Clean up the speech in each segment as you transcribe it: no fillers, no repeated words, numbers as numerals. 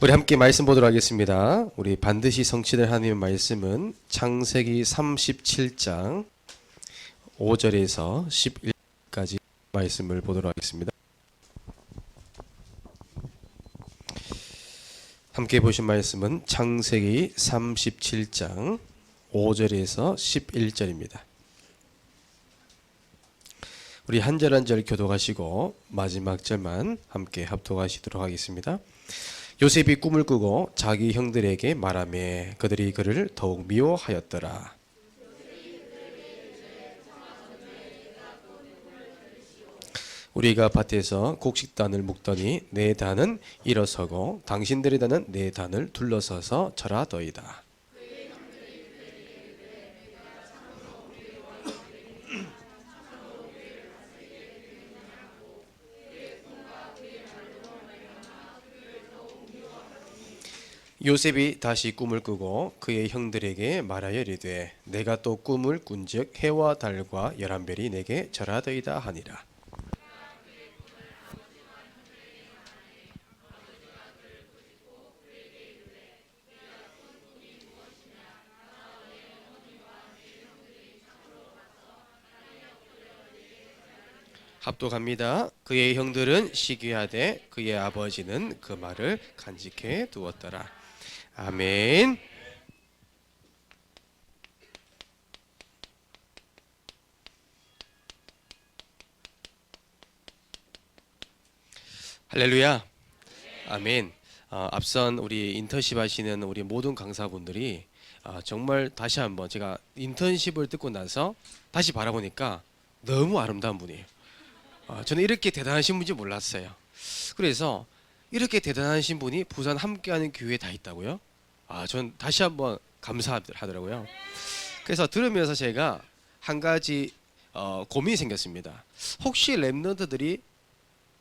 우리 함께 말씀 보도록 하겠습니다. 우리 반드시 성취될 하나님의 말씀은 창세기 37장 5절에서 11절까지 말씀을 보도록 하겠습니다. 함께 보신 말씀은 창세기 37장 5절에서 11절입니다. 우리 한 절 한 절 교독하시고 마지막 절만 함께 합독하시도록 하겠습니다. 요셉이 꿈을 꾸고 자기 형들에게 말하매 그들이 그를 더욱 미워하였더라. 우리가 밭에서 곡식단을 묶더니 내 단은 일어서고 당신들의 단은 내 단을 둘러서서 절하더이다. 요셉이 다시 꿈을 꾸고 그의 형들에게 말하여 이르되 내가 또 꿈을 꾼즉 해와 달과 11별이 내게 절하더이다 하니라. 합독합니다. 그의 형들은 시기하되 그의 아버지는 그 말을 간직해 두었더라. 아멘. 할렐루야. 아멘. 앞선 우리 인턴십 하시는 우리 모든 강사분들이 정말 다시 한번 제가 인턴십을 듣고 나서 다시 바라보니까 너무 아름다운 분이에요. 저는 이렇게 대단하신 분인지 몰랐어요. 그래서 이렇게 대단하신 분이 부산 함께하는 교회에 다 있다고요? 전 다시 한번 감사하더라고요. 그래서 들으면서 제가 한 가지 고민이 생겼습니다. 혹시 랩런트들이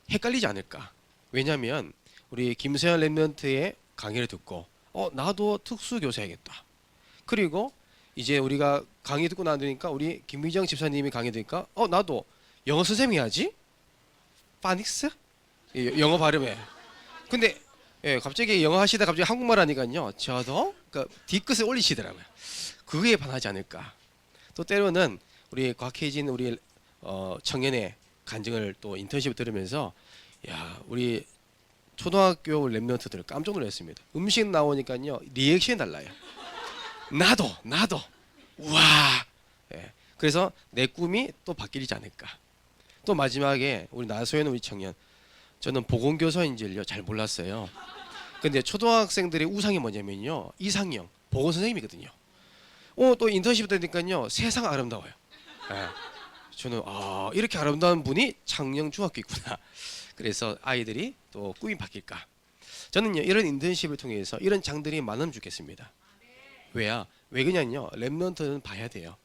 헷갈리지 않을까? 왜냐하면 우리 김세현 랩런트의 강의를 듣고 나도 특수교사야겠다. 그리고 이제 우리가 강의 듣고 나니까 우리 김미정 집사님이 강의 듣니까 나도 영어 선생님 해야지? 파닉스? 영어 발음에. 근데 갑자기 영어 하시다 갑자기 한국말 하니까요. 저도 뒤끝을 올리시더라고요. 그거에 반하지 않을까. 또 때로는 우리 곽혜진 우리 청년의 간증을 또 인턴십 들으면서 우리 초등학교 랩런트들 깜짝 놀랐습니다. 음식 나오니까요. 리액션이 달라요. 나도 우와. 그래서 내 꿈이 또 바뀌지 않을까. 또 마지막에 우리 나소연 우리 청년, 저는 보건교사인 줄요 잘 몰랐어요. 근데 초등학생들의 우상이 뭐냐면요 이상형 보건선생님이거든요. 또 인턴십 되니까요 세상 아름다워요. 저는 이렇게 아름다운 분이 창녕 중학교 있구나. 그래서 아이들이 또 꿈이 바뀔까. 저는요 이런 인턴십을 통해서 이런 장들이 많으면 좋겠습니다. 왜 그냐면요 랩런트는 봐야 돼요.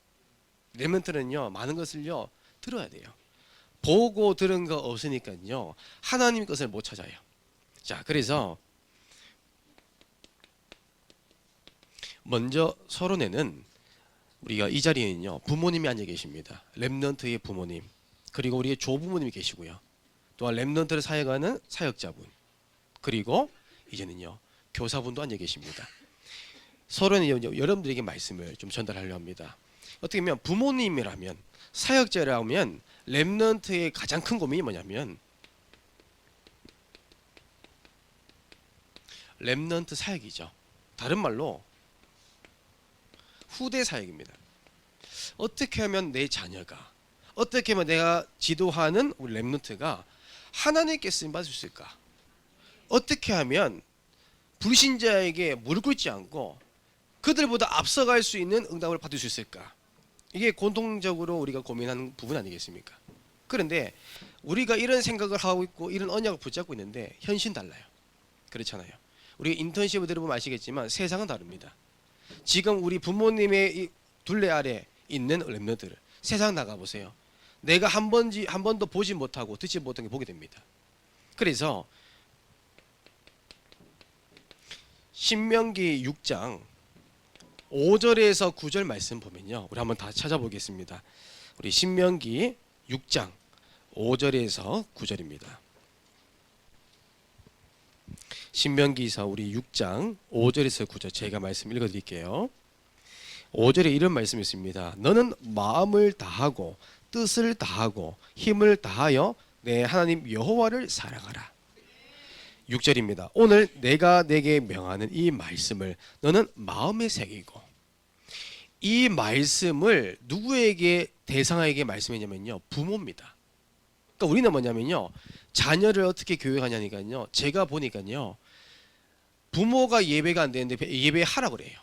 랩런트는요 많은 것을요 들어야 돼요. 보고 들은 거 없으니까요 하나님 것을 못 찾아요. 자, 그래서 먼저 서론에는 우리가 이 자리에는요 부모님이 앉아 계십니다. 랩런트의 부모님, 그리고 우리의 조부모님이 계시고요. 또한 랩런트를 사역하는 사역자분, 그리고 이제는요 교사분도 앉아 계십니다. 서론에 여러분들에게 말씀을 좀 전달하려 합니다. 어떻게 보면 부모님이라면, 사역자라면 랩런트의 가장 큰 고민이 뭐냐면 랩런트 사역이죠. 다른 말로 후대 사역입니다. 어떻게 하면 내 자녀가, 어떻게 하면 내가 지도하는 우리 랩런트가 하나님께 쓰임 받을 수 있을까? 어떻게 하면 불신자에게 무릎 꿇지 않고 그들보다 앞서갈 수 있는 응답을 받을 수 있을까? 이게 공통적으로 우리가 고민하는 부분 아니겠습니까? 그런데 우리가 이런 생각을 하고 있고 이런 언약을 붙잡고 있는데 현실은 달라요. 그렇잖아요. 우리 인턴십을 들어보면 아시겠지만 세상은 다릅니다. 지금 우리 부모님의 이 둘레 아래 있는 랩런트들 세상 나가보세요. 내가 한 번도 보지 못하고 듣지 못한 게 보게 됩니다. 그래서 신명기 6장 5절에서 9절 말씀 보면요. 우리 한번 다 찾아보겠습니다. 우리 신명기 6장 5절에서 9절입니다. 신명기서 우리 6장 5절에서 9절 제가 말씀 읽어드릴게요. 5절에 이런 말씀이 있습니다. 너는 마음을 다하고 뜻을 다하고 힘을 다하여 내 하나님 여호와를 사랑하라. 6절입니다. 오늘 내가 내게 명하는 이 말씀을 너는 마음에 새기고, 이 말씀을 누구에게 대상에게 말씀했냐면요, 부모입니다. 그러니까 우리는 뭐냐면요, 자녀를 어떻게 교육하냐니까요, 제가 보니까요, 부모가 예배가 안 되는데 예배하라 그래요.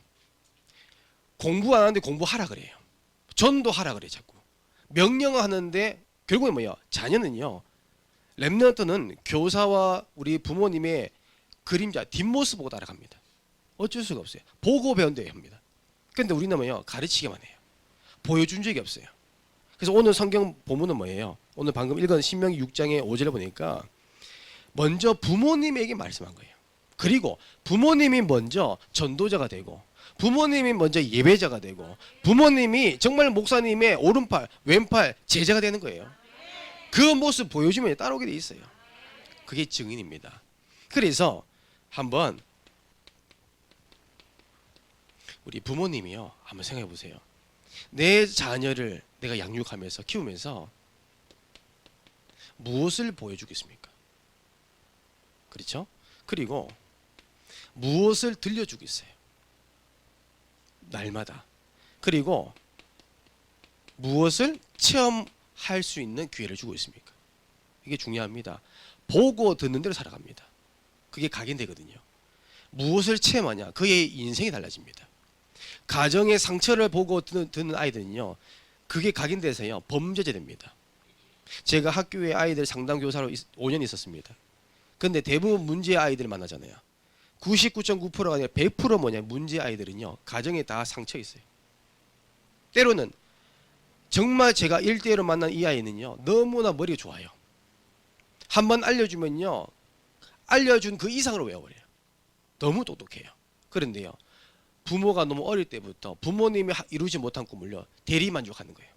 공부 안 하는데 공부하라 그래요. 전도하라 그래 자꾸. 명령을 하는데 결국은 뭐야? 자녀는요, 렘넌트는 교사와 우리 부모님의 그림자 뒷모습 보고 따라갑니다. 어쩔 수가 없어요. 보고 배운대요 합니다. 근데 우리는 뭐예요? 가르치기만 해요. 보여준 적이 없어요. 그래서 오늘 성경 본문은 뭐예요? 오늘 방금 읽은 신명기 6장의 5절을 보니까 먼저 부모님에게 말씀한 거예요. 그리고 부모님이 먼저 전도자가 되고, 부모님이 먼저 예배자가 되고, 부모님이 정말 목사님의 오른팔 왼팔 제자가 되는 거예요. 그 모습 보여주면 따라오게 돼 있어요. 그게 증인입니다. 그래서 한번 우리 부모님이요, 한번 생각해 보세요. 내 자녀를 내가 양육하면서 키우면서 무엇을 보여주겠습니까? 그렇죠? 그리고 무엇을 들려주겠어요? 날마다. 그리고 무엇을 체험할 수 있는 기회를 주고 있습니까? 이게 중요합니다. 보고 듣는 대로 살아갑니다. 그게 각인되거든요. 무엇을 체험하냐, 그의 인생이 달라집니다. 가정의 상처를 보고 듣는 아이들은요, 그게 각인돼서요, 범죄자 됩니다. 제가 학교에 아이들 상담교사로 5년 있었습니다. 근데 대부분 문제 아이들 만나잖아요. 99.9%가 아니라 100% 뭐냐, 문제 아이들은요, 가정에 다 상처 있어요. 때로는 정말 제가 1대1로 만난 이 아이는요, 너무나 머리가 좋아요. 한번 알려주면요, 알려준 그 이상으로 외워버려요. 너무 똑똑해요. 그런데요, 부모가 너무 어릴 때부터 부모님이 이루지 못한 꿈을요, 대리만족하는 거예요.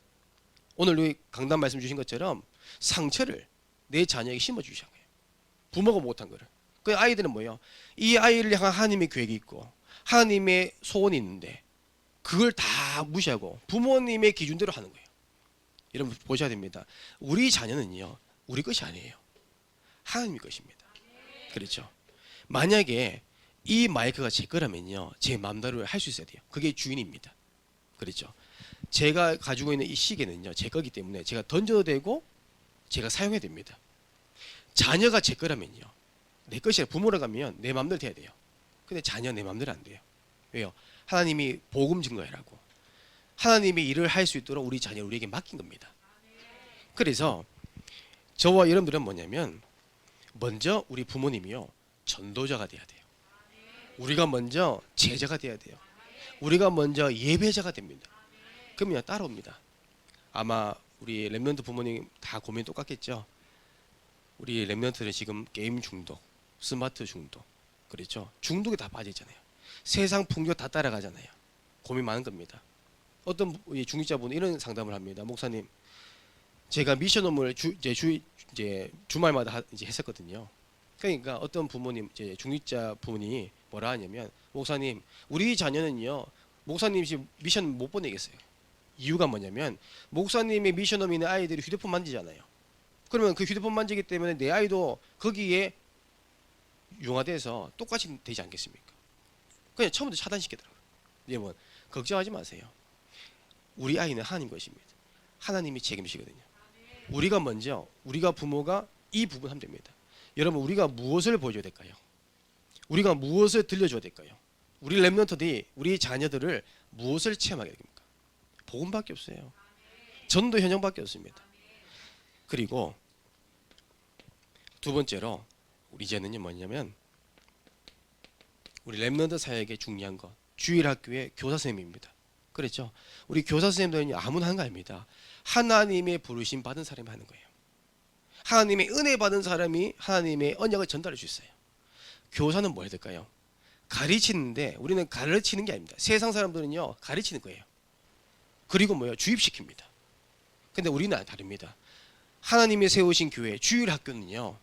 오늘 여기 강단 말씀 주신 것처럼 상처를 내 자녀에게 심어주시는 거예요. 부모가 못한 거를. 그 아이들은 뭐예요? 이 아이를 향한 하나님의 계획이 있고 하나님의 소원이 있는데 그걸 다 무시하고 부모님의 기준대로 하는 거예요. 여러분 보셔야 됩니다. 우리 자녀는요, 우리 것이 아니에요. 하나님의 것입니다. 그렇죠? 만약에 이 마이크가 제 거라면요, 제 마음대로 할 수 있어야 돼요. 그게 주인입니다. 그렇죠? 제가 가지고 있는 이 시계는요, 제 거기 때문에 제가 던져도 되고 제가 사용해야 됩니다. 자녀가 제 거라면요, 내 것이라 부모라 가면 내 마음대로 돼야 돼요. 근데 자녀 내 마음대로 안 돼요. 왜요? 하나님이 복음 증거해라고, 하나님이 일을 할 수 있도록 우리 자녀를 우리에게 맡긴 겁니다. 그래서 저와 여러분들은 뭐냐면, 먼저 우리 부모님이요, 전도자가 돼야 돼요. 우리가 먼저 제자가 돼야 돼요. 우리가 먼저 예배자가 됩니다. 그러면 따라옵니다. 아마 우리 렘넌트 부모님 다 고민 똑같겠죠. 우리 렘넌트는 지금 게임 중독, 스마트 중독, 그렇죠? 중독에 다 빠지잖아요. 세상 풍조 다 따라가잖아요. 고민 많은 겁니다. 어떤 중직자분은 이런 상담을 합니다. 목사님, 제가 미션홈을 주말마다 이제 했었거든요. 그러니까 어떤 부모님, 이제 중직자 분이 뭐라 하냐면, 목사님, 우리 자녀는요, 목사님 지금 미션 못 보내겠어요. 이유가 뭐냐면, 목사님의 미션홈에 있는 아이들이 휴대폰 만지잖아요. 그러면 그 휴대폰 만지기 때문에 내 아이도 거기에 융화돼서 똑같이 되지 않겠습니까? 그냥 처음부터 차단시키더라고요. 여러분 걱정하지 마세요. 우리 아이는 하나님 것입니다. 하나님이 책임지거든요. 우리가 먼저, 우리가 부모가 이 부분 하면 됩니다. 여러분, 우리가 무엇을 보여줘야 될까요? 우리가 무엇을 들려줘야 될까요? 우리 렘넌트들이 우리 자녀들을 무엇을 체험하게 됩니까? 복음밖에 없어요. 전도 현장밖에 없습니다. 그리고 두 번째로 우리 이제는요, 뭐냐면 우리 렘넌트 사역에 중요한 것, 주일학교의 교사 선생님입니다. 그렇죠? 우리 교사 선생님들은 아무나 하는 거 아닙니다. 하나님의 부르심 받은 사람이 하는 거예요. 하나님의 은혜 받은 사람이 하나님의 언약을 전달할 수 있어요. 교사는 뭐 해야 될까요? 가르치는데, 우리는 가르치는 게 아닙니다. 세상 사람들은요, 가르치는 거예요. 그리고 뭐예요? 주입시킵니다. 근데 우리는 다릅니다. 하나님이 세우신 교회 주일학교는요,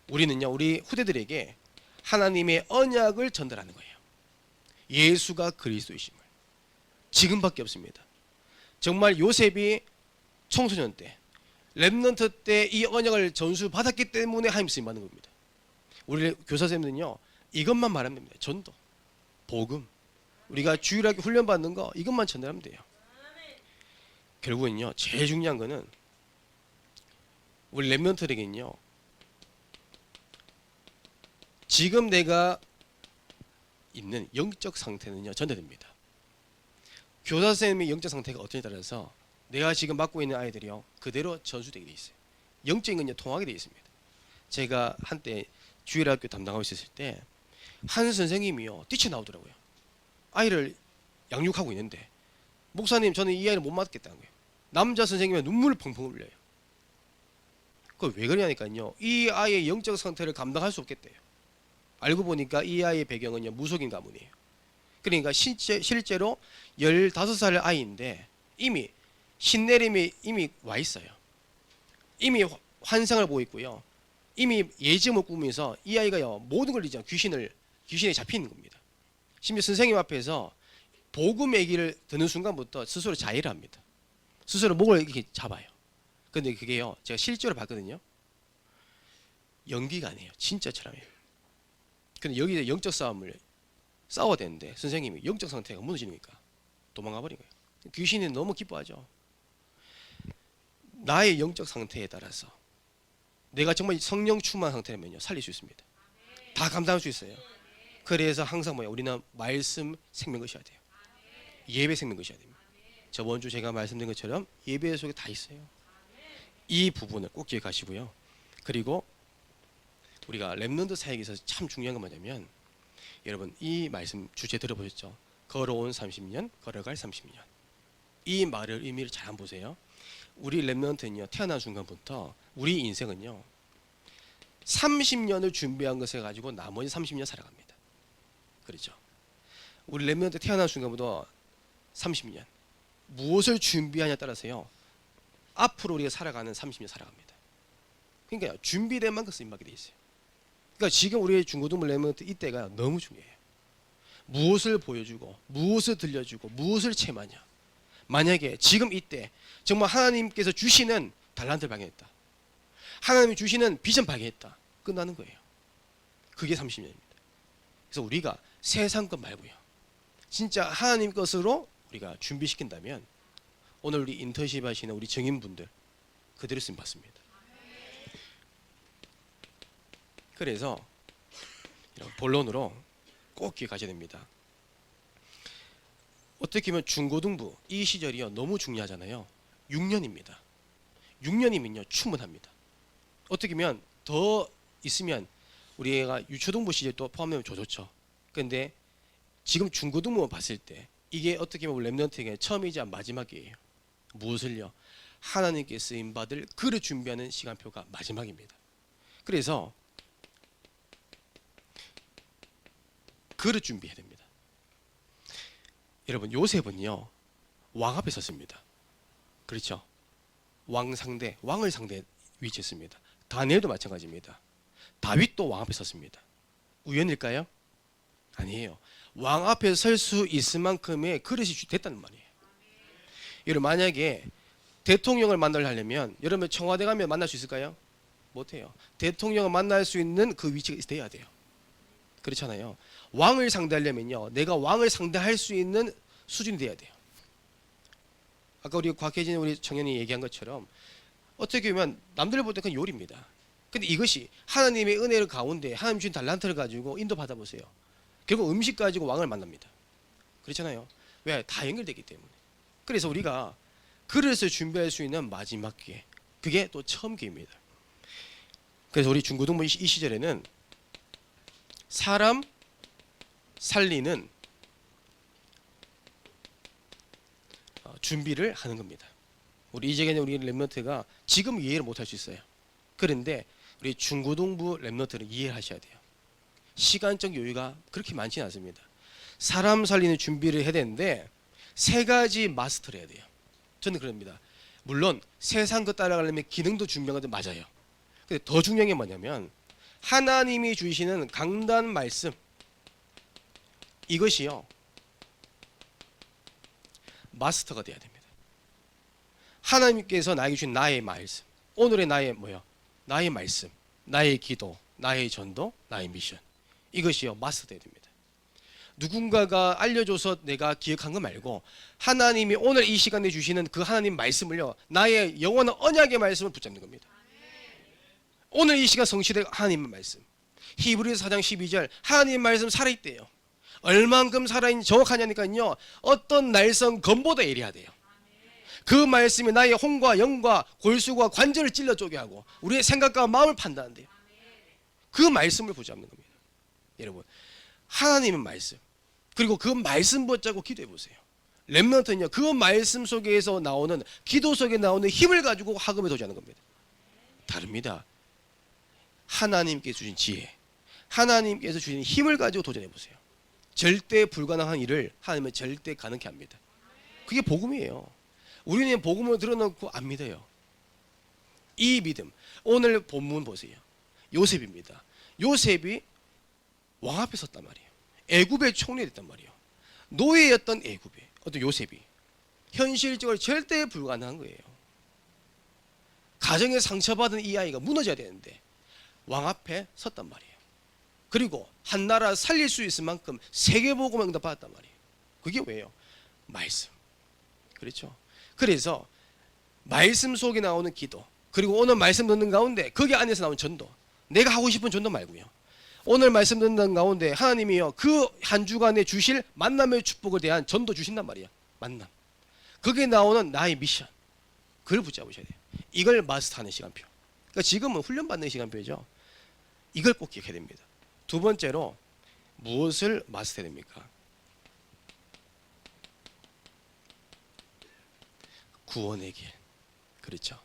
우리는요, 우리 후대들에게 하나님의 언약을 전달하는 거예요. 예수가 그리스도이심을. 지금밖에 없습니다. 정말 요셉이 청소년 때, 렘넌트 때 이 언약을 전수받았기 때문에 하나님 쓰임 받는 겁니다. 우리 교사쌤들은요, 이것만 말하면 됩니다. 전도, 복음, 우리가 주일학교 훈련 받는 거 이것만 전달하면 돼요. 결국은요, 제일 중요한 거는 우리 렘넌트에게는요, 지금 내가 있는 영적 상태는요 전달됩니다. 교사 선생님의 영적 상태가 어떠냐에 따라서 내가 지금 맡고 있는 아이들이요 그대로 전수되게 돼 있어요. 영적인 건요 통하게 돼 있습니다. 제가 한때 주일학교 담당하고 있었을 때 한 선생님이요 뛰쳐나오더라고요. 아이를 양육하고 있는데 목사님 저는 이 아이를 못 맡겠다는 거예요. 남자 선생님이 눈물을 펑펑 흘려요. 그걸 왜 그러냐니까요, 이 아이의 영적 상태를 감당할 수 없겠대요. 알고 보니까 이 아이의 배경은요 무속인 가문이에요. 그러니까 실제로 15살 아이인데 이미 신내림이 이미 와 있어요. 이미 환상을 보고 있고요. 이미 예지몽을 꾸면서 이 아이가요 모든 걸 이제 귀신에 잡히는 겁니다. 심지어 선생님 앞에서 복음 얘기를 듣는 순간부터 스스로 자해를 합니다. 스스로 목을 이렇게 잡아요. 근데 그게요 제가 실제로 봤거든요. 연기가 아니에요. 진짜처럼이에요. 근데 여기서 영적 싸움을 싸워야 되는데 선생님이 영적 상태가 무너지니까 도망가 버린 거예요. 귀신이 너무 기뻐하죠. 나의 영적 상태에 따라서 내가 정말 성령 충만 상태라면요 살릴 수 있습니다. 다 감당할 수 있어요. 그래서 항상 우리는 말씀 생명 것이어야 돼요. 예배 생명 것이어야 됩니다. 저번 주 제가 말씀드린 것처럼 예배 속에 다 있어요. 이 부분을 꼭 기억하시고요. 그리고 우리가 렘넌트 사역에서 참 중요한 건 뭐냐면, 여러분 이 말씀 주제 들어보셨죠? 걸어온 30년, 걸어갈 30년. 이 말을 의미를 잘 한번 보세요. 우리 렘넌트는요 태어난 순간부터 우리 인생은요 30년을 준비한 것을 가지고 나머지 30년 살아갑니다. 그렇죠? 우리 렘넌트 태어난 순간부터 30년 무엇을 준비하냐에 따라서요 앞으로 우리가 살아가는 30년 살아갑니다. 그러니까 준비된 만큼 쓰임받게 돼 있어요. 그러니까 지금 우리의 중고등부 렘넌트 이때가 너무 중요해요. 무엇을 보여주고 무엇을 들려주고 무엇을 체험하냐. 만약에 지금 이때 정말 하나님께서 주시는 달란트를 발견했다, 하나님이 주시는 비전 발견했다, 끝나는 거예요. 그게 30년입니다. 그래서 우리가 세상 것 말고요 진짜 하나님 것으로 우리가 준비시킨다면 오늘 우리 인턴십 하시는 우리 정인분들 그대로 쓰임 받습니다. 그래서 이런 본론으로 꼭 기억하셔야 됩니다. 어떻게 보면 중고등부 이 시절이요 너무 중요하잖아요. 6년입니다. 6년이면요 충분합니다. 어떻게 보면 더 있으면 우리가 유초등부 시절 또 포함하면 좋죠. 그런데 지금 중고등부만 봤을 때 이게 어떻게 보면 렘넌트에게 처음이자 마지막이에요. 무엇을요? 하나님께 쓰임 받을 글을 준비하는 시간표가 마지막입니다. 그래서 글을 준비해야 됩니다. 여러분 요셉은요 왕 앞에 섰습니다. 그렇죠? 왕을 상대 위치했습니다. 다니엘도 마찬가지입니다. 다윗도 왕 앞에 섰습니다. 우연일까요? 아니에요. 왕 앞에 설 수 있을 만큼의 그릇이 됐다는 말이에요. 여러분 만약에 대통령을 만나려면 여러분 청와대 가면 만날 수 있을까요? 못해요. 대통령을 만날 수 있는 그 위치가 돼야 돼요. 그렇잖아요. 왕을 상대하려면요 내가 왕을 상대할 수 있는 수준이 돼야 돼요. 아까 우리 곽혜진 우리 청년이 얘기한 것처럼 어떻게 보면 남들 볼 때 그건 요리입니다. 근데 이것이 하나님의 은혜를 가운데 하나님 주신 달란트를 가지고 인도받아 보세요. 결국 음식 가지고 왕을 만납니다. 그렇잖아요. 왜? 다 연결되기 때문에. 그래서 우리가 그릇을 준비할 수 있는 마지막 기회, 그게 또 처음 기회입니다. 그래서 우리 중고등부 이 시절에는 사람 살리는 준비를 하는 겁니다. 우리 이제는 우리 렘넌트가 지금 이해를 못할 수 있어요. 그런데 우리 중고등부 렘넌트를 이해하셔야 돼요. 시간적 여유가 그렇게 많지는 않습니다. 사람 살리는 준비를 해야 되는데 세 가지 마스터를 해야 돼요. 저는 그럽니다. 물론 세상 것 따라가려면 기능도 준비한 것도 맞아요. 근데 더 중요한 게 뭐냐면 하나님이 주시는 강단 말씀, 이것이요 마스터가 돼야 됩니다. 하나님께서 나에게 주신 나의 말씀, 오늘의 나의 나의 말씀, 나의 기도, 나의 전도, 나의 미션, 이것이요 마스터 돼야 됩니다. 누군가가 알려줘서 내가 기억한 거 말고 하나님이 오늘 이 시간에 주시는 그 하나님 말씀을요 나의 영원한 언약의 말씀을 붙잡는 겁니다. 오늘 이 시간 성취될 하나님의 말씀, 히브리서 4장 12절 하나님의 말씀 살아있대요. 얼만큼 살아있는지 정확하냐니까요 어떤 날성 검보다 예리하대요. 그 말씀이 나의 혼과 영과 골수와 관절을 찔러 쪼개 하고 우리의 생각과 마음을 판단한대요. 그 말씀을 붙잡는 겁니다. 여러분, 하나님의 말씀, 그리고 그 말씀 붙잡고 기도해 보세요. 렘넌트는요 그 말씀 속에서 나오는, 기도 속에 나오는 힘을 가지고 학업에 도전하는 겁니다. 다릅니다. 하나님께서 주신 지혜, 하나님께서 주신 힘을 가지고 도전해 보세요. 절대 불가능한 일을 하나님은 절대 가능케 합니다. 그게 복음이에요. 우리는 복음을 들어놓고 안 믿어요. 이 믿음, 오늘 본문 보세요. 요셉입니다. 요셉이 왕 앞에 섰단 말이에요. 애굽의 총리가 됐단 말이에요. 노예였던 애굽의 어떤 요셉이 현실적으로 절대 불가능한 거예요. 가정에 상처받은 이 아이가 무너져야 되는데 왕 앞에 섰단 말이에요. 그리고 한 나라 살릴 수 있을 만큼 세계복음을 응답받았단 말이에요. 그게 왜요? 말씀. 그렇죠? 그래서 말씀 속에 나오는 기도, 그리고 오늘 말씀 듣는 가운데 거기 안에서 나오는 전도, 내가 하고 싶은 전도 말고요, 오늘 말씀 듣는 가운데 하나님이요 그 한 주간에 주실 만남의 축복을 대한 전도 주신단 말이야. 만남, 거기에 나오는 나의 미션, 그걸 붙잡으셔야 돼요. 이걸 마스터하는 시간표. 그러니까 지금은 훈련받는 시간표죠. 이걸 꼭 기억해야 됩니다. 두 번째로 무엇을 마스터해야 됩니까? 구원의 길. 그렇죠.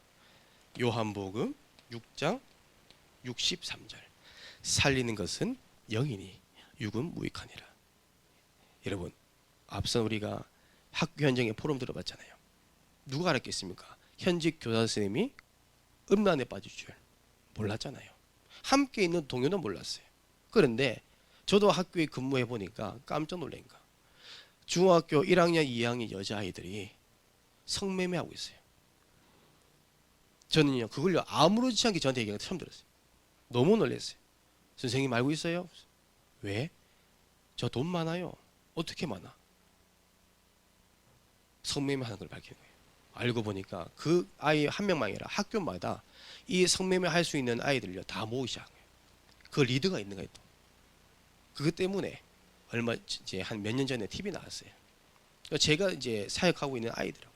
요한복음 6장 63절 살리는 것은 영이니 육은 무익하니라. 여러분, 앞서 우리가 학교 현장의 포럼 들어봤잖아요. 누가 알았겠습니까? 현직 교사 선생님이 음란에 빠질 줄 몰랐잖아요. 함께 있는 동료는 몰랐어요. 그런데 저도 학교에 근무해 보니까 깜짝 놀란 거, 중학교 1학년 2학년 여자아이들이 성매매하고 있어요. 저는요 그걸요 아무렇지 않게 저한테 얘기하는 거 처음 들었어요. 너무 놀랐어요. 선생님 알고 있어요? 왜? 저 돈 많아요. 어떻게 많아? 성매매하는 걸 밝히는 거예요. 알고 보니까 그 아이 한 명만 아니라 학교마다 이 성매매 할 수 있는 아이들요 다 모으기 시작한 거예요. 그 리드가 있는 거예요. 또 그것 때문에 얼마 이제 한 몇 년 전에 TV 나왔어요. 제가 이제 사역하고 있는 아이들하고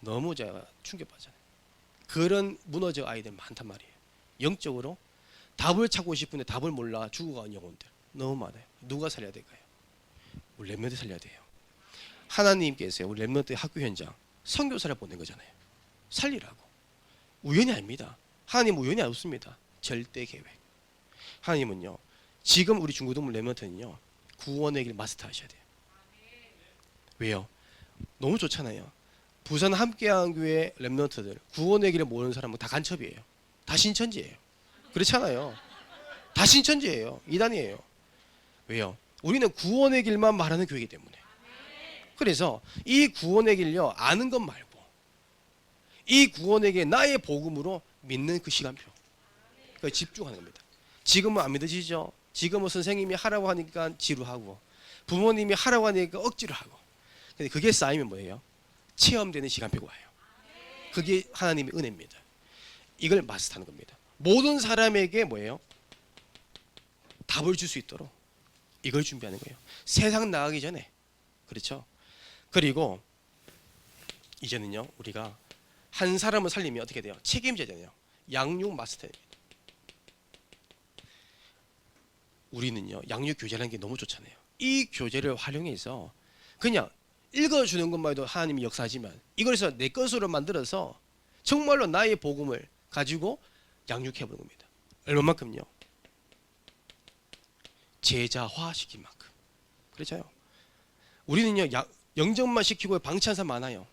너무 제가 충격받잖아요. 그런 무너져 아이들 많단 말이에요. 영적으로 답을 찾고 싶은데 답을 몰라 죽어가는 영혼들 너무 많아요. 누가 살려야 될까요? 우리 렘넌트 살려야 돼요. 하나님께서 우리 렘넌트 학교 현장 선교사를 보낸 거잖아요. 살리라고. 우연이 아닙니다. 하나님 우연이 없습니다. 절대 계획. 하나님은요 지금 우리 중고등부 렘넌트는요 구원의 길 마스터하셔야 돼요. 왜요? 너무 좋잖아요. 부산 함께한교회 렘넌트들 구원의 길을 모르는 사람은 다 간첩이에요. 다 신천지예요. 그렇잖아요. 다 신천지예요. 이단이에요. 왜요? 우리는 구원의 길만 말하는 교회이기 때문에. 그래서 이 구원의 길요 아는 것 말고 이 구원의 길 나의 복음으로 믿는 그 시간표, 그러니까 집중하는 겁니다. 지금은 안 믿어지죠? 지금은 선생님이 하라고 하니까 지루하고 부모님이 하라고 하니까 억지로 하고. 근데 그게 쌓이면 뭐예요? 체험되는 시간표가 와요. 그게 하나님의 은혜입니다. 이걸 마스터하는 겁니다. 모든 사람에게 뭐예요? 답을 줄 수 있도록 이걸 준비하는 거예요. 세상 나가기 전에. 그렇죠? 그리고 이제는요 우리가 한 사람을 살리면 어떻게 돼요? 책임져야 되네요. 양육 마스터입니다. 우리는요 양육 교재라는 게 너무 좋잖아요. 이 교재를 활용해서 그냥 읽어주는 것만 해도 하나님이 역사하지만 이걸 해서 내 것으로 만들어서 정말로 나의 복음을 가지고 양육해보는 겁니다. 얼마만큼요? 제자화시킨 만큼. 그렇죠? 우리는요 영접만 시키고 방치한 사람 많아요.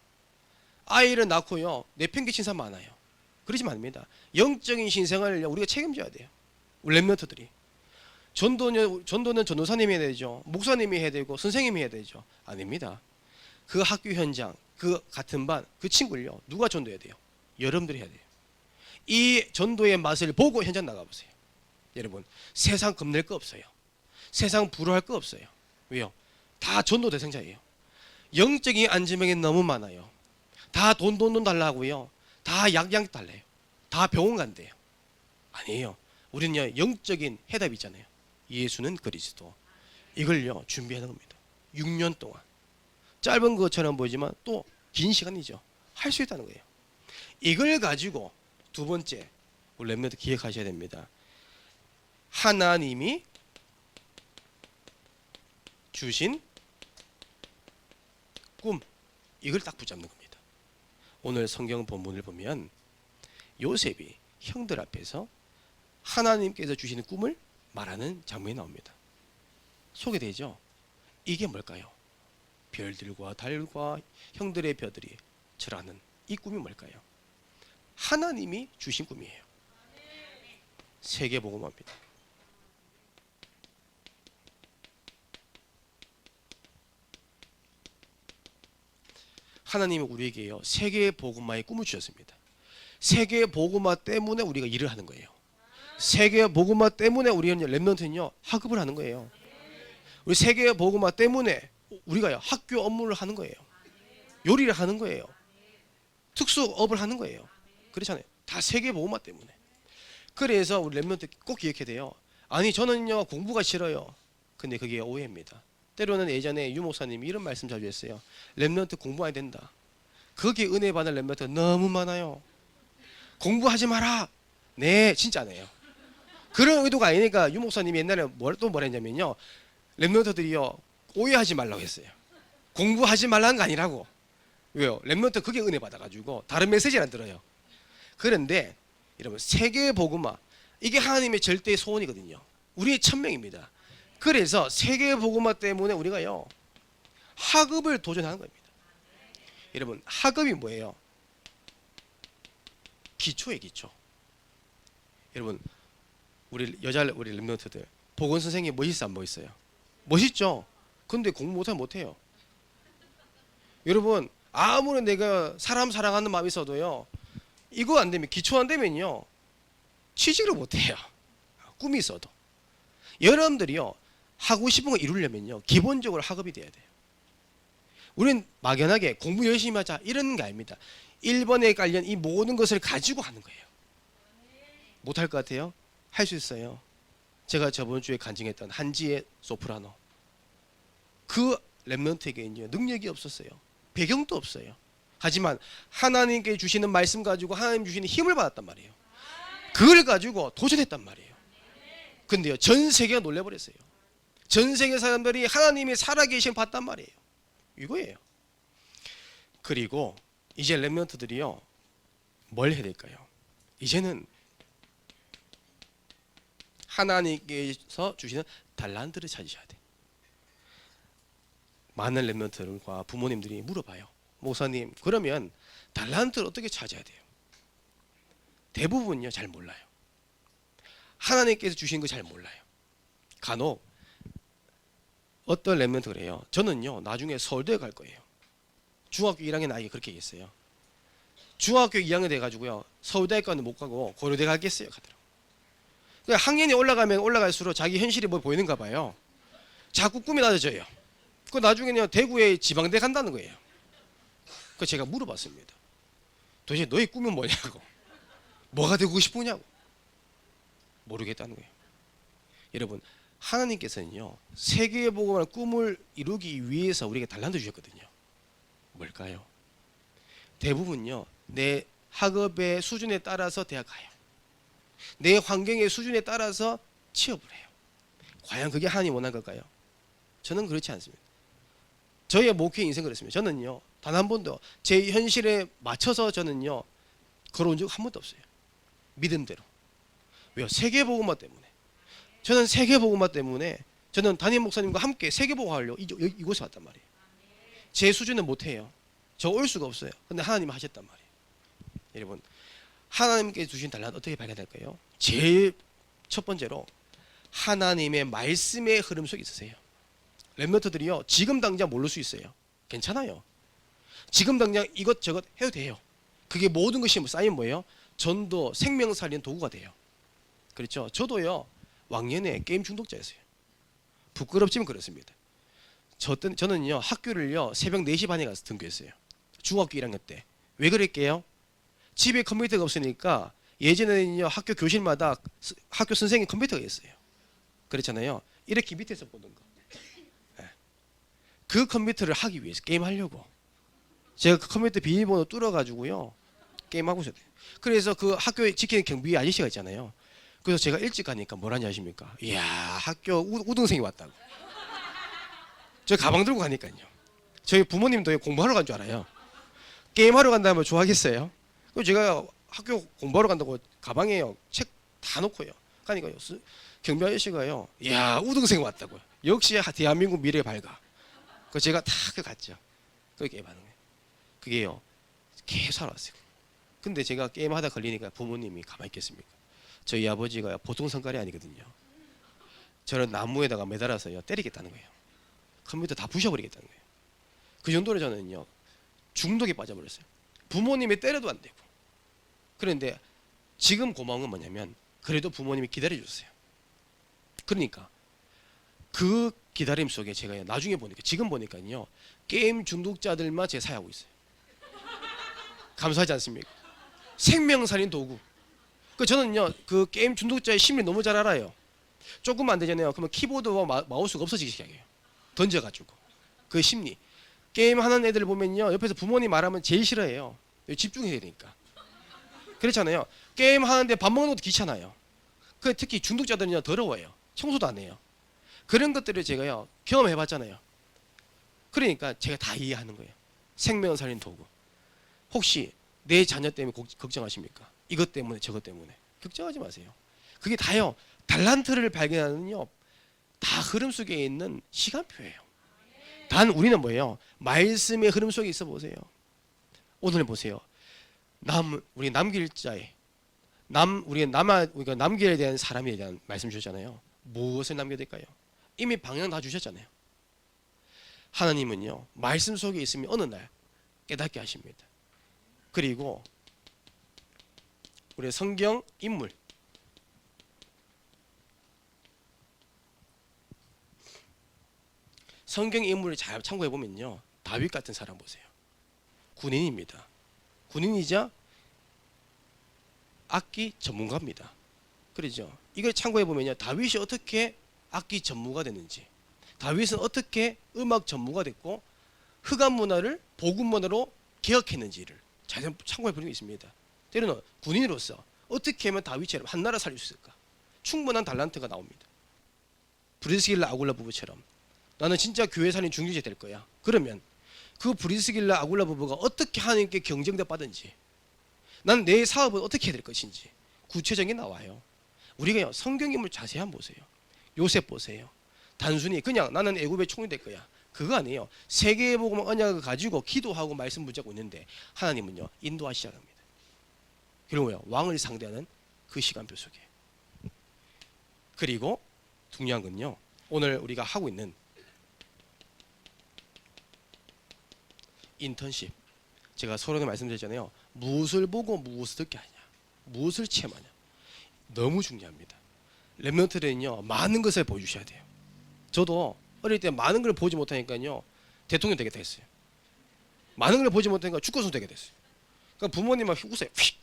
아이를 낳고요 내팽개친 사람 많아요. 그러시면 안 됩니다. 영적인 신생활을 우리가 책임져야 돼요. 우리 렘넌트들이. 전도는 전도사님이 해야 되죠. 목사님이 해야 되고 선생님이 해야 되죠. 아닙니다. 그 학교 현장, 그 같은 반, 그 친구를요. 누가 전도해야 돼요? 여러분들이 해야 돼요. 이 전도의 맛을 보고 현장 나가보세요. 여러분, 세상 겁낼 거 없어요. 세상 부러워할 거 없어요. 왜요? 다 전도 대상자예요. 영적인 안전병이 너무 많아요. 다 돈 달라고요. 다 약양 달래요. 다 병원 간대요. 아니에요. 우리는요, 영적인 해답이 있잖아요. 예수는 그리스도. 이걸요, 준비하는 겁니다. 6년 동안. 짧은 것처럼 보이지만 또 긴 시간이죠. 할 수 있다는 거예요. 이걸 가지고 두 번째, 우리 렘넌트 기억하셔야 됩니다. 하나님이 주신 꿈, 이걸 딱 붙잡는 겁니다. 오늘 성경 본문을 보면 요셉이 형들 앞에서 하나님께서 주시는 꿈을 말하는 장면이 나옵니다. 소개되죠? 이게 뭘까요? 별들과 달과 형들의 별들이 절하는 이 꿈이 뭘까요? 하나님이 주신 꿈이에요. 세계복음화입니다. 하나님은 우리에게요, 세계복음화의 꿈을 주셨습니다. 세계복음화 때문에 우리가 일을 하는 거예요. 세계복음화 때문에 우리는 렘넌트는요, 학업을 하는 거예요. 우리 세계복음화 때문에 우리가요, 학교 업무를 하는 거예요. 요리를 하는 거예요. 특수업을 하는 거예요. 그렇잖아요. 다 세계복음화 때문에. 그래서 우리 렘넌트 꼭 기억해야 돼요. 아니, 저는요, 공부가 싫어요. 근데 그게 오해입니다. 때로는 예전에 유 목사님이 이런 말씀 자주 했어요. 렘넌트 공부 안 된다. 거기에 은혜 받는 렘넌트 너무 많아요. 공부하지 마라. 네, 진짜 안 해요. 그런 의도가 아니니까 유 목사님이 옛날에 뭘 했냐면요, 렘넌트들이요, 오해하지 말라고 했어요. 공부하지 말라는 거 아니라고. 왜요? 렘넌트 그게 은혜 받아가지고 다른 메시지는 안 들어요. 그런데 여러분, 세계복음화, 이게 하나님의 절대 소원이거든요. 우리의 천명입니다. 그래서 세계복음화 때문에 우리가요, 학업을 도전하는 겁니다. 여러분, 학업이 뭐예요? 기초예요, 기초. 여러분, 우리 렘넌트들 보건 선생님 멋있어 안 멋있어요? 멋있죠. 근데 공부 못해요. 여러분, 아무리 내가 사람 사랑하는 마음이 있어도요, 이거 안 되면, 기초 안 되면요, 취직을 못해요. 꿈이 있어도. 여러분들이요, 하고 싶은 거 이루려면요, 기본적으로 학업이 돼야 돼요. 우리는 막연하게 공부 열심히 하자 이런 게 아닙니다. 1번에 깔린 이 모든 것을 가지고 하는 거예요. 못할 것 같아요? 할 수 있어요. 제가 저번 주에 간증했던 한지의 소프라노, 그 렘넌트에게 이제 능력이 없었어요. 배경도 없어요. 하지만 하나님께 주시는 말씀 가지고 하나님 주시는 힘을 받았단 말이에요. 그걸 가지고 도전했단 말이에요. 근데요, 전 세계가 놀래버렸어요. 전 세계 사람들이 하나님이 살아계신 봤단 말이에요. 이거예요. 그리고 이제 렘넌트들이요, 뭘 해야 될까요? 이제는 하나님께서 주시는 달란트를 찾으셔야 돼. 많은 렘넌트들과 부모님들이 물어봐요. 목사님, 그러면 달란트를 어떻게 찾아야 돼요? 대부분요, 잘 몰라요. 하나님께서 주신 거 잘 몰라요. 간혹 어떤 렘넌트가 그래요. 저는요, 나중에 서울대에 갈 거예요. 중학교 1학년 아이가 그렇게 얘기했어요. 중학교 2학년 돼가지고요, 서울대학교는 못 가고 고려대 가겠어요 하더라고요. 학년이 올라가면 올라갈수록 자기 현실이 뭐 보이는가 봐요. 자꾸 꿈이 낮아져요. 그 나중에는 대구에 지방대 간다는 거예요. 그 제가 물어봤습니다. 도대체 너의 꿈은 뭐냐고, 뭐가 되고 싶으냐고. 모르겠다는 거예요. 여러분, 하나님께서는요, 세계에 복음할 꿈을 이루기 위해서 우리에게 달란트 주셨거든요. 뭘까요? 대부분요, 내 학업의 수준에 따라서 대학 가요. 내 환경의 수준에 따라서 취업을 해요. 과연 그게 하나님 원한 걸까요? 저는 그렇지 않습니다. 저희의 목회 인생 그렇습니다. 저는요, 단 한 번도 제 현실에 맞춰서 저는요, 걸어온 적 한 번도 없어요. 믿음대로. 왜요? 세계복음화 때문에. 저는 세계복음화 때문에, 저는 담임 목사님과 함께 세계복음화하려고 이곳에 왔단 말이에요. 제 수준은 못해요. 저 올 수가 없어요. 근데 하나님 하셨단 말이에요. 여러분, 하나님께 주신 달란트 어떻게 발견할까요? 제일 첫 번째로 하나님의 말씀의 흐름 속에 있으세요. 렘넌트들이요 지금 당장 모를 수 있어요. 괜찮아요. 지금 당장 이것저것 해도 돼요. 그게 모든 것이 쌓이면 뭐예요? 전도 생명 살리는 도구가 돼요. 그렇죠? 저도요 왕년에 게임 중독자였어요. 부끄럽지만 그렇습니다. 저는요 학교를요 새벽 4시 반에 가서 등교했어요. 중학교 1학년 때. 왜 그랬게요? 집에 컴퓨터가 없으니까 예전에는요 학교 교실마다 학교 선생님 컴퓨터가 있어요. 그렇잖아요. 이렇게 밑에서 보는 거. 네. 그 컴퓨터를 하기 위해서 게임하려고 제가 그 컴퓨터 비밀번호 뚫어가지고요 게임하고 있었대요. 그래서 그 학교에 지키는 경비 아저씨가 있잖아요. 그래서 제가 일찍 가니까 뭐라는지 아십니까? 이야 학교 우등생이 왔다고. 저 가방 들고 가니까요. 저희 부모님도 공부하러 간 줄 알아요. 게임하러 간다면 좋아하겠어요? 그리고 제가 학교 공부하러 간다고 가방에요 책 다 놓고요 가니까요 경비 아저씨가요 이야 우등생 왔다고요. 역시 대한민국 미래 밝아. 그 제가 다 갔죠. 그 게임하는 거예요. 그게요 계속 살아왔어요. 근데 제가 게임하다 걸리니까 부모님이 가만히 있겠습니까? 저희 아버지가 보통 성깔이 아니거든요. 저는 나무에다가 매달아서요 때리겠다는 거예요. 컴퓨터 다 부셔버리겠다는 거예요. 그 정도로 저는요 중독에 빠져버렸어요. 부모님이 때려도 안 되고. 그런데 지금 고마운 건 뭐냐면 그래도 부모님이 기다려줬어요. 그러니까 그 기다림 속에 제가 나중에 보니까 지금 보니까요 게임 중독자들만 제 사회하고 있어요. 감사하지 않습니까? 생명살인 도구. 그 저는요 그 게임 중독자의 심리 너무 잘 알아요. 조금 안 되잖아요. 그러면 키보드와 마우스가 없어지기 시작해요. 던져가지고 그 심리. 게임 하는 애들 보면요 옆에서 부모님 말하면 제일 싫어해요. 집중해야 되니까. 그렇잖아요. 게임 하는데 밥 먹는 것도 귀찮아요. 그 특히 중독자들은요 더러워요. 청소도 안 해요. 그런 것들을 제가요 경험해봤잖아요. 그러니까 제가 다 이해하는 거예요. 생명 살린 도구. 혹시 내 자녀 때문에 걱정하십니까? 이것 때문에 저것 때문에 걱정하지 마세요. 그게 다요 달란트를 발견하는요 다 흐름 속에 있는 시간표예요. 단 우리는 뭐예요? 말씀의 흐름 속에 있어 보세요. 오늘 보세요. 우리 남길 자에 우리가 남겨야 되는 사람에 대한 말씀 주셨잖아요. 무엇을 남겨야 될까요? 이미 방향 다 주셨잖아요. 하나님은요 말씀 속에 있으면 어느 날 깨닫게 하십니다. 그리고 우리 성경 인물 성경 인물을 잘 참고해 보면요 다윗 같은 사람 보세요. 군인입니다. 군인이자 악기 전문가입니다. 그렇죠? 이걸 참고해 보면요 다윗이 어떻게 악기 전무가 됐는지, 다윗은 어떻게 음악 전무가 됐고 흑암 문화를 복음 문화로 개혁했는지를 잘 참고해 보는 게 있습니다. 때로는 군인으로서 어떻게 하면 다윗처럼 한 나라 살릴 수 있을까? 충분한 달란트가 나옵니다. 브리스길라 아굴라 부부처럼 나는 진짜 교회 살인 중직자 될 거야. 그러면 그 브리스길라 아굴라 부부가 어떻게 하나님께 경쟁대 받은지, 난 내 사업은 어떻게 해야 될 것인지 구체적인 게 나와요. 우리가요 성경 인물 자세히 한번 보세요. 요셉 보세요. 단순히 그냥 나는 애굽의 총리 될 거야 그거 아니에요. 세계의 복음 언약을 가지고 기도하고 말씀 붙잡고 있는데 하나님은요 인도하시기 시작합니다. 그리고요 왕을 상대하는 그 시간표 속에. 그리고 중요한 건요 오늘 우리가 하고 있는 인턴십, 제가 서론에 말씀드렸잖아요. 무엇을 보고 무엇을 듣게 하냐, 무엇을 체험하냐, 너무 중요합니다. 렘넌트는요 많은 것을 보여주셔야 돼요. 저도 어릴 때 많은 걸 보지 못하니까요 대통령 되겠다 했어요. 많은 걸 보지 못하니까 축구선수 되게 됐어요. 그러니까 부모님만 웃어요. 휙.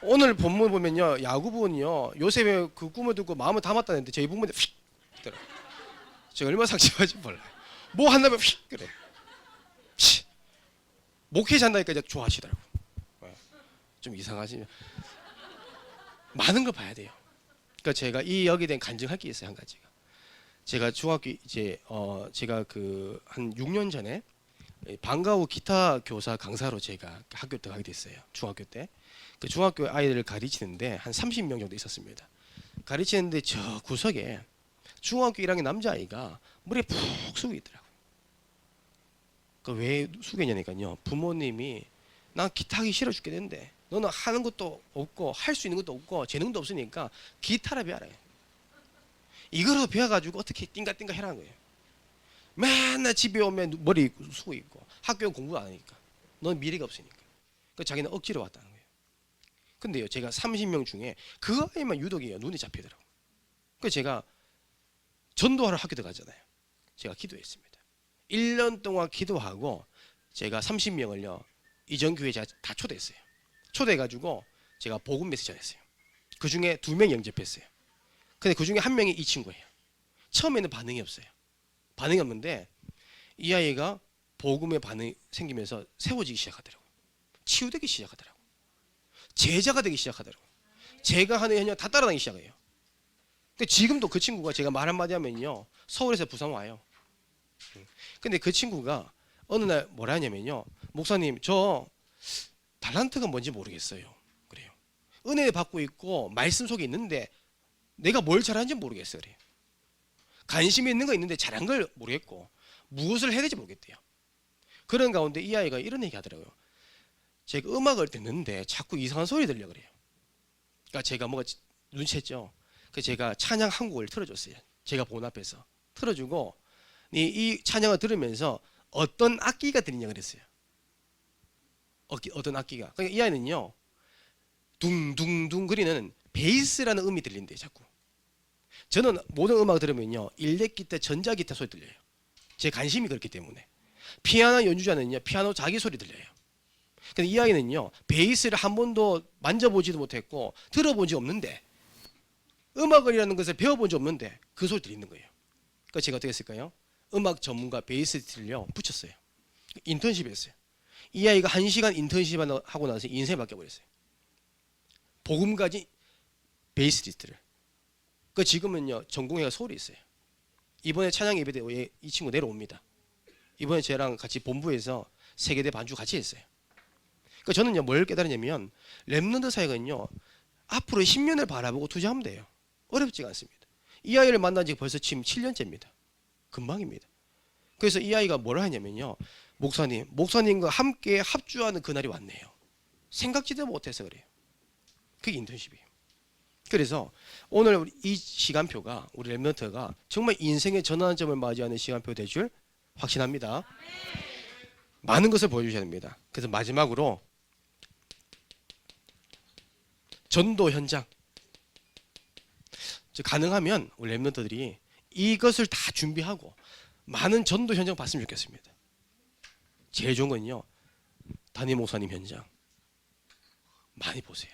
오늘 본문 보면요 야구부는요 요셉의 그 꿈을 듣고 마음을 담았다는데 저희 부모님 휙 그래. 제가 얼마나 상처받을지 몰라요. 뭐 한다면 휙 그래. 목회자 한다니까 이제 좋아하시더라고. 좀 이상하지. 많은 걸 봐야 돼요. 그러니까 제가 이 여기에 대한 간증할 게 있어요. 한 가지가. 제가 중학교 제가 그 한 6년 전에 방과후 기타 교사 강사로 제가 학교 들어가게 됐어요. 중학교 때. 그 중학교 아이들을 가르치는데 한 30명 정도 있었습니다. 가르치는데 저 구석에 중학교 1학년 남자아이가 머리에 푹 숙여 있더라고요. 그 왜 숙였냐니까요. 부모님이 난 기타 하기 싫어 죽겠는데 너는 하는 것도 없고 할 수 있는 것도 없고 재능도 없으니까 기타를 배워라. 이거로 배워가지고 어떻게 띵가띵가 해라는 거예요. 맨날 집에 오면 머리 숙고 있고 학교 공부 안 하니까 넌 미래가 없으니까. 그 자기는 억지로 왔다는 거예요. 근데요, 제가 30명 중에 그 아이만 유독이에요. 눈에 잡히더라고. 그래서 제가 전도하러 학교 들어가잖아요. 제가 기도했습니다. 1년 동안 기도하고 제가 30명을요 이전 교회에 제가 다 초대했어요. 초대해가지고 제가 복음 메시지 전했어요. 그 중에 2명 영접했어요. 근데 그 중에 1명이 이 친구예요. 처음에는 반응이 없어요. 반응이 없는데 이 아이가 복음의 반응이 생기면서 세워지기 시작하더라고요. 치유되기 시작하더라고요. 제자가 되기 시작하더라고요. 제가 하는 현장 다 따라다니기 시작해요. 근데 지금도 그 친구가 제가 말 한마디 하면요 서울에서 부산 와요. 근데 그 친구가 어느 날 뭐라 하냐면요, 목사님 저 달란트가 뭔지 모르겠어요. 그래요. 은혜 받고 있고 말씀 속에 있는데 내가 뭘 잘하는지 모르겠어요. 그래요. 관심이 있는 거 있는데 잘한 걸 모르겠고 무엇을 해야 될지 모르겠대요. 그런 가운데 이 아이가 이런 얘기 하더라고요. 제가 음악을 듣는데 자꾸 이상한 소리 들려 그래요. 그러니까 제가 뭐가 눈치챘죠. 그래서 제가 찬양 한 곡을 틀어줬어요. 제가 본 앞에서 틀어주고 이 찬양을 들으면서 어떤 악기가 들리냐 그랬어요. 어떤 악기가. 그러니까 이 아이는요 둥둥둥 거리는 베이스라는 음이 들린대요. 자꾸. 저는 모든 음악을 들으면요 일렉기타, 전자기타 소리 들려요. 제 관심이 그렇기 때문에. 피아노 연주자는요 피아노 자기 소리 들려요. 근데 이 아이는요 베이스를 한 번도 만져보지도 못했고 들어본 지 없는데 음악을이라는 것을 배워본 지 없는데 그 소리 들리는 거예요. 그러니까 제가 어떻게 했을까요? 음악 전문가 베이스를 붙였어요. 인턴십 했어요. 이 아이가 1시간 인턴십 하고 나서 인생이 바뀌어버렸어요. 복음 가진 베이스리스트를. 그 지금은요 전공회가 서울에 있어요. 이번에 찬양 예배 때 이 친구 내려옵니다. 이번에 저랑 같이 본부에서 세계대 반주 같이 했어요. 그러니까 저는요 뭘 깨달았냐면 렘넌트 사역은요 앞으로 10년을 바라보고 투자하면 돼요. 어렵지가 않습니다. 이 아이를 만난 지 벌써 지금 7년째입니다. 금방입니다. 그래서 이 아이가 뭐라 하냐면요, 목사님과 함께 합주하는 그날이 왔네요. 생각지도 못해서 그래요. 그게 인턴십이에요. 그래서 오늘 이 시간표가 우리 렘넌트가 정말 인생의 전환점을 맞이하는 시간표 될 줄 확신합니다. 많은 것을 보여주셔야 됩니다. 그래서 마지막으로 전도 현장. 가능하면 우리 렘넌트들이 이것을 다 준비하고 많은 전도 현장 봤으면 좋겠습니다. 제일 좋은 건요 담임 목사님 현장 많이 보세요.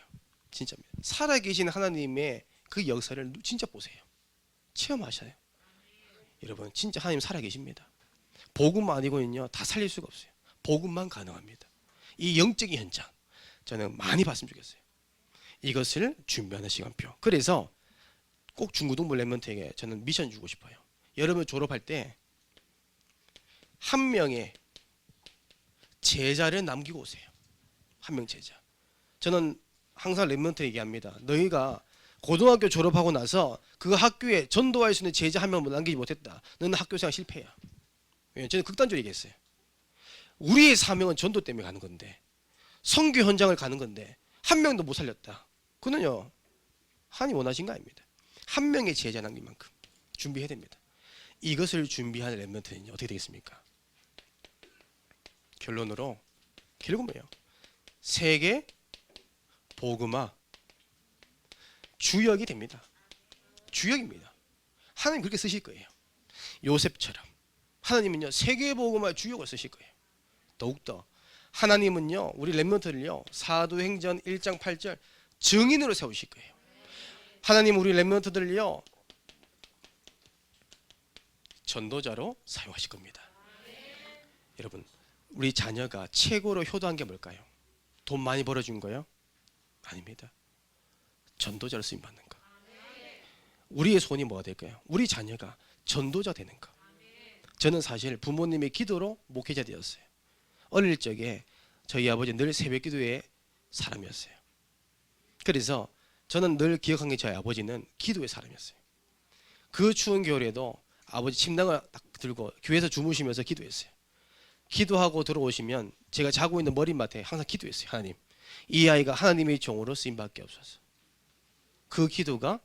진짜입니다. 살아계신 하나님의 그 역사를 진짜 보세요. 체험하셔요. 여러분 진짜 하나님 살아계십니다. 복음 아니고는요 다 살릴 수가 없어요. 복음만 가능합니다. 이 영적인 현장 저는 많이 봤으면 좋겠어요. 이것을 준비하는 시간표. 그래서 꼭 중고등부 렘넌트에게 저는 미션 주고 싶어요. 여러분 졸업할 때 한 명의 제자를 남기고 오세요. 한 명 제자. 저는 항상 렘넌트 얘기합니다. 너희가 고등학교 졸업하고 나서 그 학교에 전도할 수 있는 제자 한 명을 남기지 못했다. 너는 학교생활 실패야. 저는 극단적으로 얘기했어요. 우리의 사명은 전도 때문에 가는 건데 선교 현장을 가는 건데 한 명도 못 살렸다. 그는요 하나님 원하신 거 아닙니다. 한 명의 제자 남긴 만큼 준비해야 됩니다. 이것을 준비하는 렘넌트는 어떻게 되겠습니까? 결론으로 결국은 뭐예요? 세계 복음화 주역이 됩니다. 주역입니다. 하나님 그렇게 쓰실 거예요. 요셉처럼 하나님은요 세계 복음화 주역을 쓰실 거예요. 더욱더 하나님은요 우리 렘넌트를요 사도행전 1장 8절 증인으로 세우실 거예요. 하나님 우리 렘넌트들을요 전도자로 사용하실 겁니다. 여러분 우리 자녀가 최고로 효도한 게 뭘까요? 돈 많이 벌어준 거요? 아닙니다. 전도자로 쓰임받는 거. 우리의 소원이 뭐가 될까요? 우리 자녀가 전도자 되는 거. 저는 사실 부모님의 기도로 목회자 되었어요. 어릴 적에 저희 아버지 늘 새벽 기도의 사람이었어요. 그래서 저는 늘 기억한 게 저희 아버지는 기도의 사람이었어요. 그 추운 겨울에도 아버지 침낭을 딱 들고 교회에서 주무시면서 기도했어요. 기도하고 들어오시면 제가 자고 있는 머리맡에 항상 기도했어요. 하나님 이 아이가 하나님의 종으로 쓰임받게 없어서. 그 기도가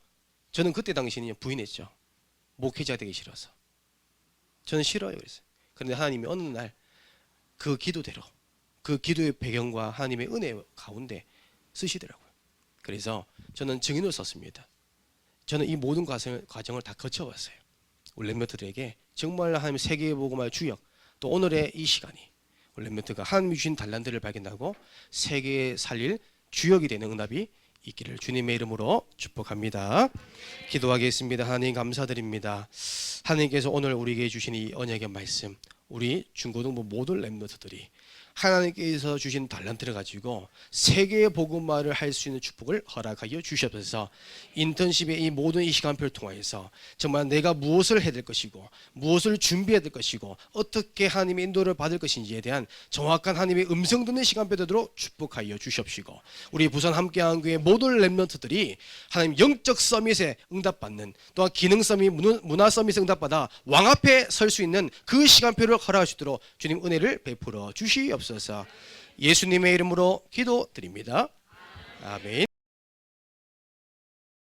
저는 그때 당시에는 부인했죠. 목회자 되기 싫어서. 저는 싫어요 그랬어요. 그런데 하나님이 어느 날 그 기도대로 그 기도의 배경과 하나님의 은혜 가운데 쓰시더라고요. 그래서 저는 증인을 썼습니다. 저는 이 모든 과정을 다 거쳐봤어요. 우리 렘넌트들에게 정말 하나님의 세계의 복음화의 주역, 또 오늘의 이 시간이 우리 렘넌트가 하나님이 주신 달란트를 발견하고 세계에 살릴 주역이 되는 응답이 있기를 주님의 이름으로 축복합니다. 기도하겠습니다. 하나님 감사드립니다. 하나님께서 오늘 우리에게 주신 이 언약의 말씀, 우리 중고등부 모든 렘넌트들이 하나님께서 주신 달란트를 가지고 세계의 복음화를 할 수 있는 축복을 허락하여 주시옵소서. 인턴십의 이 모든 이 시간표를 통하여서 정말 내가 무엇을 해야 될 것이고 무엇을 준비해야 될 것이고 어떻게 하나님의 인도를 받을 것인지에 대한 정확한 하나님의 음성 듣는 시간표 되도록 축복하여 주시옵시고, 우리 부산 함께한 교회 모든 렘넌트들이 하나님 영적 서밋에 응답받는, 또한 기능 서밋, 문화 서밋에 응답받아 왕 앞에 설 수 있는 그 시간표를 허락하시도록 주님 은혜를 베풀어 주시옵소서. 예수님의 이름으로 기도드립니다. 아멘.